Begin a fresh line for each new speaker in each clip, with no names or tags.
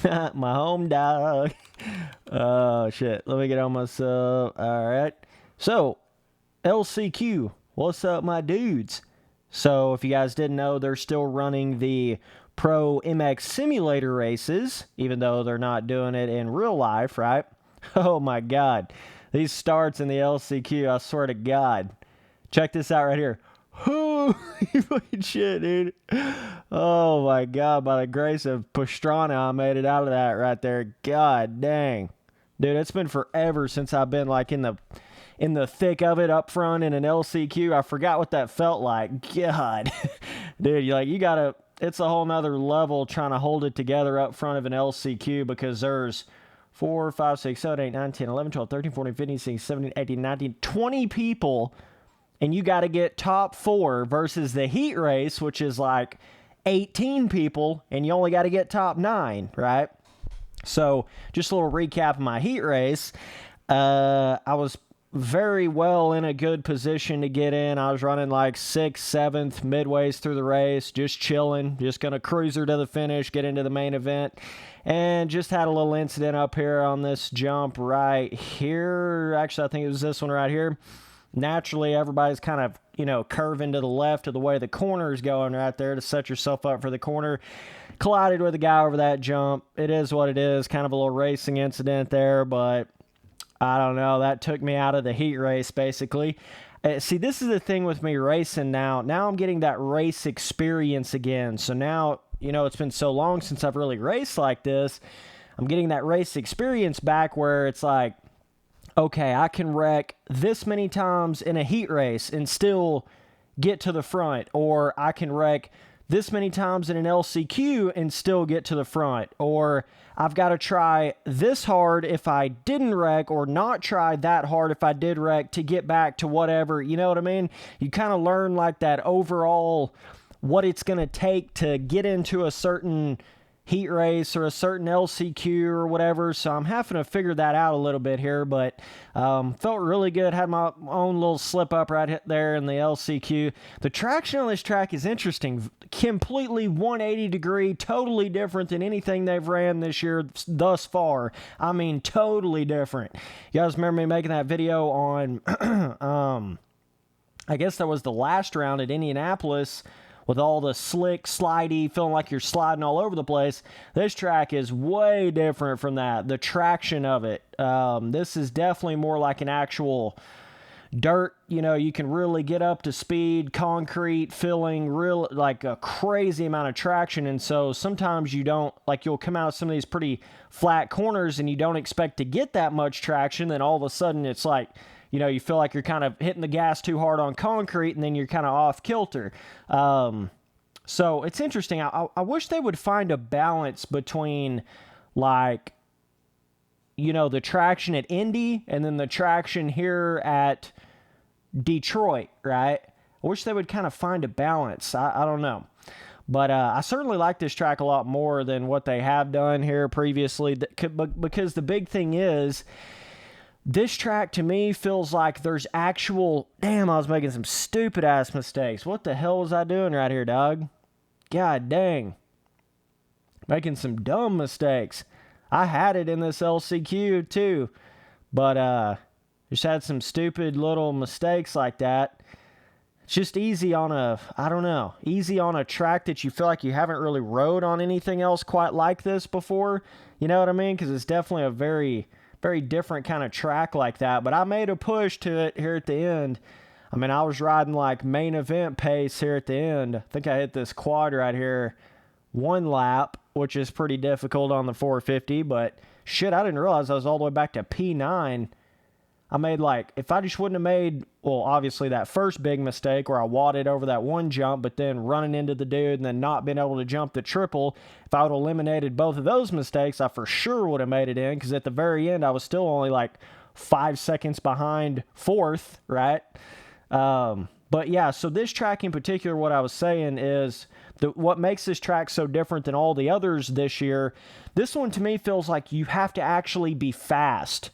My home dog. Oh, shit. Let me get on myself. All right. So, LCQ. What's up, my dudes? So, if you guys didn't know, they're still running the Pro MX Simulator races, even though they're not doing it in real life, right? Oh, my God. These starts in the LCQ, I swear to God. Check this out right here. Holy fucking shit, dude. Oh my God, by the grace of Pastrana, I made it out of that right there. God dang. Dude, it's been forever since I've been like in the thick of it up front in an LCQ. I forgot what that felt like. God. Dude, you gotta, it's a whole nother level trying to hold it together up front of an LCQ because there's 4, 5, 6, 7, 8, 9, 10, 11, 12, 13, 14, 15, 16, 17, 18, 19, 20 people. And you got to get top 4 versus the heat race, which is like 18 people, and you only got to get top 9, right? So just a little recap of my heat race. I was very well in a good position to get in. I was running like 6th, 7th, midways through the race, just chilling, just going to cruiser to the finish, get into the main event, and just had a little incident up here on this jump right here. Actually, I think it was this one right here. Naturally, everybody's kind of, curving to the left of the way the corner is going right there to set yourself up for the corner. Collided with a guy over that jump. It is what it is. Kind of a little racing incident there, but I don't know. That took me out of the heat race, basically. See, this is the thing with me racing now. Now I'm getting that race experience again. So now, it's been so long since I've really raced like this. I'm getting that race experience back where it's like, okay, I can wreck this many times in a heat race and still get to the front. Or I can wreck this many times in an LCQ and still get to the front. Or I've got to try this hard if I didn't wreck, or not try that hard if I did wreck to get back to whatever. You know what I mean? You kind of learn like that overall what it's going to take to get into a certain heat race or a certain LCQ or whatever. So I'm having to figure that out a little bit here, but felt really good. Had my own little slip up right there in the LCQ. The traction on this track is interesting. Completely 180 degree, totally different than anything they've ran this year thus far. I mean, totally different. You guys remember me making that video on, I guess that was the last round at Indianapolis, with all the slick, slidey, feeling like you're sliding all over the place. This track is way different from that. The traction of it. This is definitely more like an actual dirt. You can really get up to speed, concrete, feeling real like a crazy amount of traction. And so sometimes you don't, like you'll come out of some of these pretty flat corners and you don't expect to get that much traction. Then all of a sudden it's like, you feel like you're kind of hitting the gas too hard on concrete, and then you're kind of off kilter. So it's interesting. I wish they would find a balance between, like, the traction at Indy and then the traction here at Detroit, right? I wish they would kind of find a balance. I don't know. But I certainly like this track a lot more than what they have done here previously, because the big thing is, this track to me feels like there's actual... Damn, I was making some stupid-ass mistakes. What the hell was I doing right here, dog? God dang. Making some dumb mistakes. I had it in this LCQ, too. But, just had some stupid little mistakes like that. It's just easy on easy on a track that you feel like you haven't really rode on anything else quite like this before. You know what I mean? Because it's definitely a very different kind of track like that. But I made a push to it here at the end. I mean, I was riding like main event pace here at the end. I think I hit this quad right here 1 lap, which is pretty difficult on the 450. But shit, I didn't realize I was all the way back to P9. I made if I just wouldn't have made, well, obviously that first big mistake where I wadded over that one jump, but then running into the dude and then not being able to jump the triple, if I would have eliminated both of those mistakes, I for sure would have made it in, because at the very end, I was still only 5 seconds behind 4th, right? But yeah, so this track in particular, what I was saying is, what makes this track so different than all the others this year, this one to me feels like you have to actually be fast.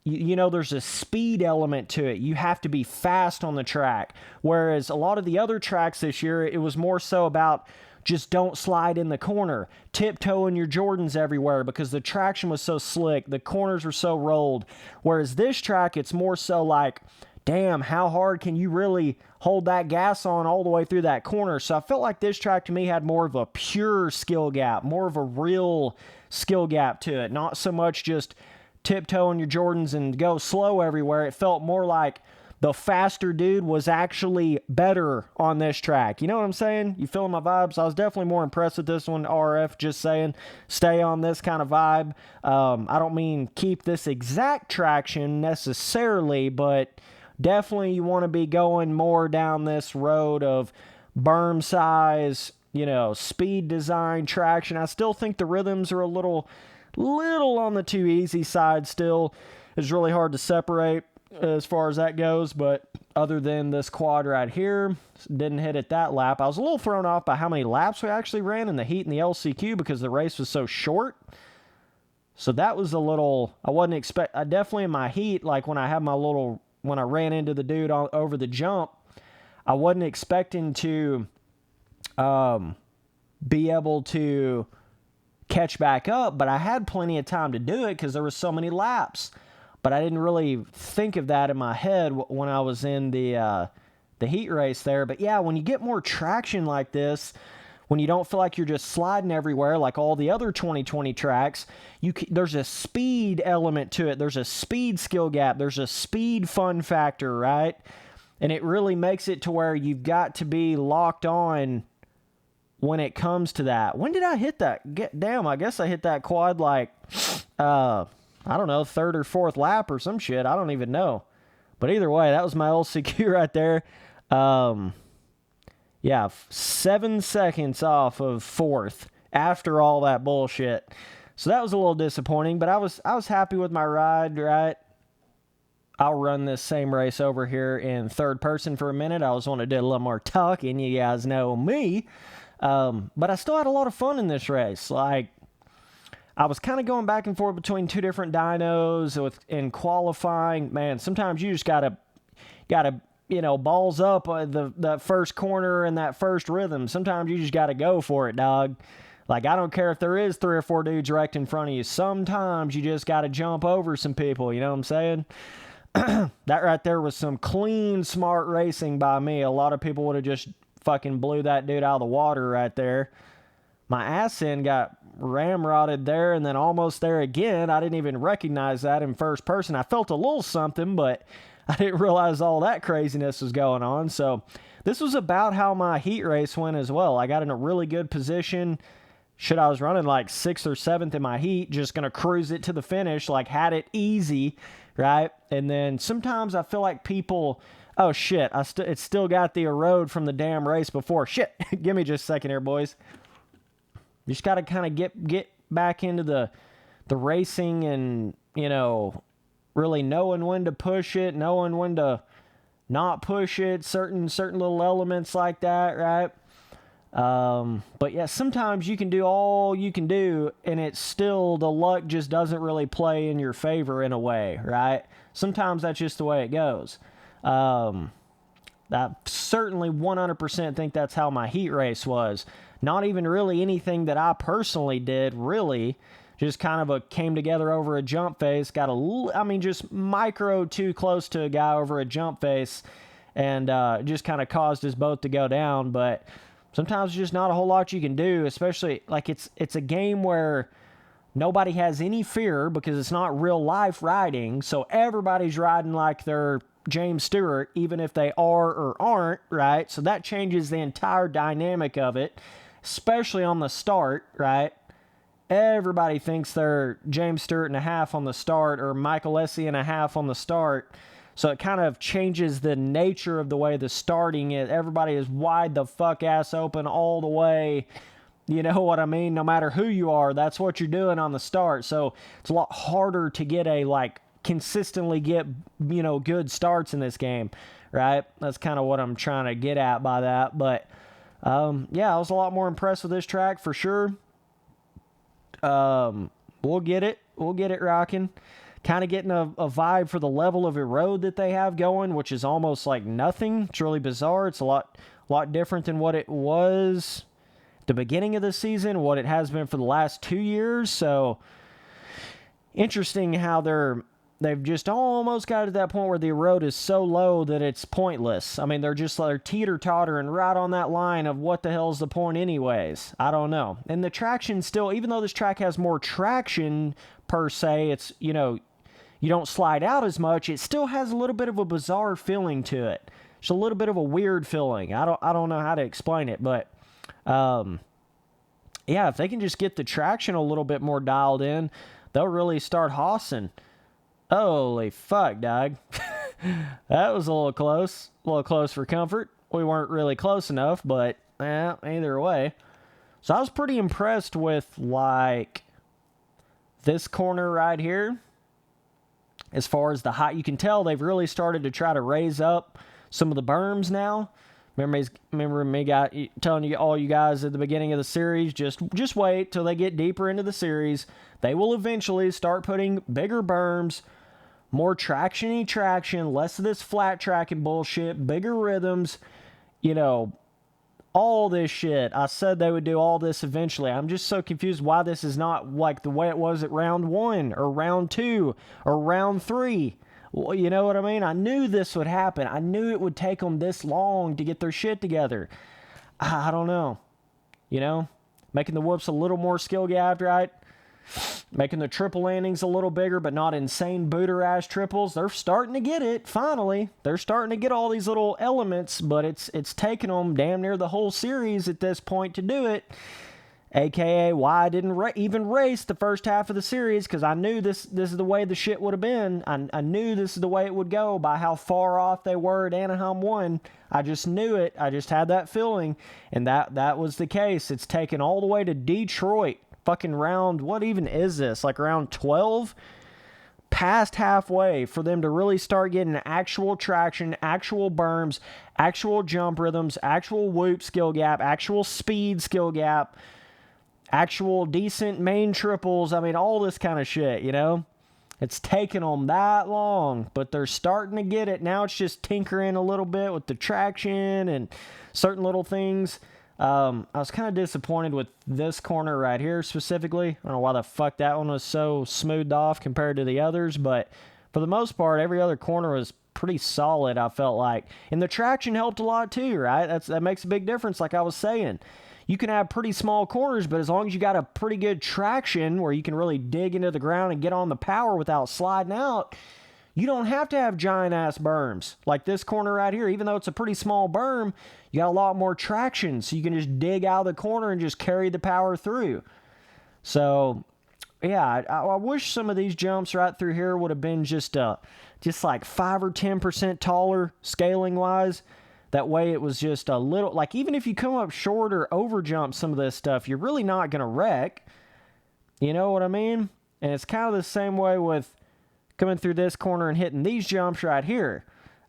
There's a speed element to it. You have to be fast on the track. Whereas a lot of the other tracks this year, it was more so about just don't slide in the corner. Tiptoeing your Jordans everywhere because the traction was so slick. The corners were so rolled. Whereas this track, it's more so like, damn, how hard can you really hold that gas on all the way through that corner? So I felt like this track to me had more of a pure skill gap, more of a real skill gap to it. Not so much just tiptoeing your Jordans and go slow everywhere. It felt more like the faster dude was actually better on this track. You know what I'm saying? You feeling my vibes? I was definitely more impressed with this one. RF just saying, stay on this kind of vibe. I don't mean keep this exact traction necessarily, but definitely you want to be going more down this road of berm size, you know, speed design, traction. I still think the rhythms are a little on the too easy side still. It's really hard to separate as far as that goes, but other than this quad right here, didn't hit it that lap. I was a little thrown off by how many laps we actually ran in the heat and the LCQ because the race was so short. So that was a little, I definitely in my heat, like when I ran into the dude over the jump, I wasn't expecting to be able to catch back up, but I had plenty of time to do it because there were so many laps. But I didn't really think of that in my head when I was in the heat race there. But yeah, when you get more traction like this, when you don't feel like you're just sliding everywhere like all the other 2020 tracks, there's a speed element to it. There's a speed skill gap. There's a speed fun factor, right? And it really makes it to where you've got to be locked on when it comes to that. When did I hit that? Damn, I guess I hit that quad like, I don't know, third or fourth lap or some shit. I don't even know. But either way, that was my LCQ right there. Yeah, 7 seconds off of fourth after all that bullshit. So that was a little disappointing, but I was happy with my ride, right? I'll run this same race over here in third person for a minute. I was wanting to do a little more talking. You guys know me. But I still had a lot of fun in this race. Like, I was kind of going back and forth between two different dynos in qualifying. Man, sometimes you just gotta, you know, balls up that first corner and that first rhythm. Sometimes you just gotta go for it, dog. Like, I don't care if there is 3 or 4 dudes right in front of you. Sometimes you just gotta jump over some people. You know what I'm saying? That right there was some clean, smart racing by me. A lot of people would have just fucking blew that dude out of the water right there. My ass end got ramrodded there and then almost there again. I didn't even recognize that in first person. I felt a little something, but I didn't realize all that craziness was going on. So this was about how my heat race went as well. I got in a really good position. Shit, I was running like 6th or 7th in my heat, just going to cruise it to the finish, like had it easy, right? And then sometimes I feel like people, oh shit, it's still got the erode from the damn race before. Shit, give me just a second here, boys. You just got to kind of get back into the racing and, you know, really knowing when to push it, knowing when to not push it, certain little elements like that, right? But yeah, sometimes you can do all you can do and it's still, the luck just doesn't really play in your favor in a way, right? Sometimes that's just the way it goes. I certainly 100% think that's how my heat race was. Not even really anything that I personally did, really. Just kind of came together over a jump face. Just micro too close to a guy over a jump face. And just kind of caused us both to go down. But sometimes there's just not a whole lot you can do. Especially, like, it's a game where nobody has any fear because it's not real life riding. So everybody's riding like they're James Stewart, even if they are or aren't, right? So that changes the entire dynamic of it. Especially on the start, right? Everybody thinks they're James Stewart and a half on the start or Michael Essie and a half on the start. So it kind of changes the nature of the way the starting is. Everybody is wide the fuck ass open all the way. You know what I mean? No matter who you are, that's what you're doing on the start. So it's a lot harder to get consistently get, you know, good starts in this game, right? That's kind of what I'm trying to get at by that. But yeah, I was a lot more impressed with this track for sure. We'll get it rocking. Kind of getting a vibe for the level of erode that they have going, which is almost like nothing. It's really bizarre. It's a lot different than what it was. the beginning of the season, what it has been for the last 2 years. So interesting how they've just almost got to that point where the road is so low that it's pointless. I mean, they're teeter-tottering right on that line of what the hell's the point anyways. I don't know. And the traction still, even though this track has more traction per se, it's, you know, you don't slide out as much, it still has a little bit of a bizarre feeling to it. It's a little bit of a weird feeling. I don't know how to explain it, but yeah, if they can just get the traction a little bit more dialed in, they'll really start hossing. Holy fuck, dog. That was a little close. A little close for comfort. We weren't really close enough, but either way. So I was pretty impressed with, like, this corner right here. As far as the height, you can tell they've really started to try to raise up some of the berms now. Remember me telling you, all you guys at the beginning of the series, just wait till they get deeper into the series. They will eventually start putting bigger berms, more traction, less of this flat tracking bullshit, bigger rhythms, you know, all this shit. I said they would do all this eventually. I'm just so confused why this is not like the way it was at round 1 or round 2 or round 3. Well, you know what I mean? I knew this would happen. I knew it would take them this long to get their shit together. I don't know. You know? Making the whoops a little more skill gapped, right? Making the triple landings a little bigger, but not insane booter-ass triples. They're starting to get it, finally. They're starting to get all these little elements, but it's taken them damn near the whole series at this point to do it. AKA why I didn't even race the first half of the series, because I knew this is the way the shit would have been. I knew this is the way it would go by how far off they were at Anaheim 1. I just knew it. I just had that feeling, and that was the case. It's taken all the way to Detroit. Fucking round, what even is this? Like around 12? Past halfway for them to really start getting actual traction, actual berms, actual jump rhythms, actual whoop skill gap, actual speed skill gap, actual decent main triples. I mean, all this kind of shit, you know? It's taken them that long, but they're starting to get it. Now it's just tinkering a little bit with the traction and certain little things. I was kind of disappointed with this corner right here specifically. I don't know why the fuck that one was so smoothed off compared to the others, but for the most part, every other corner was pretty solid, I felt like. And the traction helped a lot too, right? That makes a big difference, like I was saying. You can have pretty small corners, but as long as you got a pretty good traction where you can really dig into the ground and get on the power without sliding out, you don't have to have giant-ass berms. Like this corner right here, even though it's a pretty small berm, you got a lot more traction, so you can just dig out of the corner and just carry the power through. So, yeah, I wish some of these jumps right through here would have been just like 5 or 10% taller scaling-wise. That way it was just a little, like even if you come up short or over-jump some of this stuff, you're really not going to wreck. You know what I mean? And it's kind of the same way with coming through this corner and hitting these jumps right here.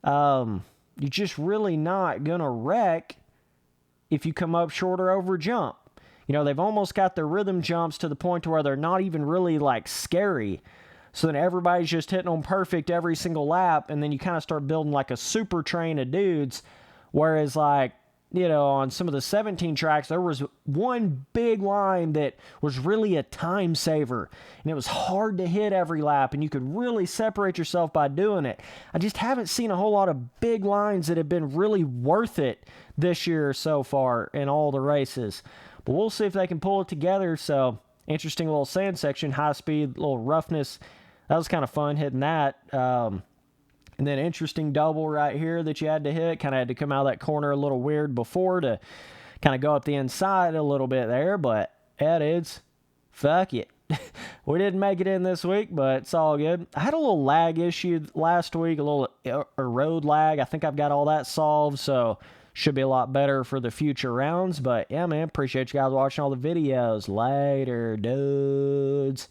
You're just really not going to wreck if you come up short or over jump. You know, they've almost got their rhythm jumps to the point to where they're not even really like scary. So then everybody's just hitting them perfect every single lap, and then you kind of start building like a super train of dudes. Whereas like, you know, on some of the 17 tracks, there was one big line that was really a time saver, and it was hard to hit every lap, and you could really separate yourself by doing it. I just haven't seen a whole lot of big lines that have been really worth it this year so far in all the races. But we'll see if they can pull it together. So, interesting little sand section, high speed, little roughness. That was kind of fun hitting that. And then interesting double right here that you had to hit. Kind of had to come out of that corner a little weird before to kind of go up the inside a little bit there. But, yeah, dudes, fuck it. We didn't make it in this week, but it's all good. I had a little lag issue last week, a little road lag. I think I've got all that solved, so should be a lot better for the future rounds. But, yeah, man, appreciate you guys watching all the videos. Later, dudes.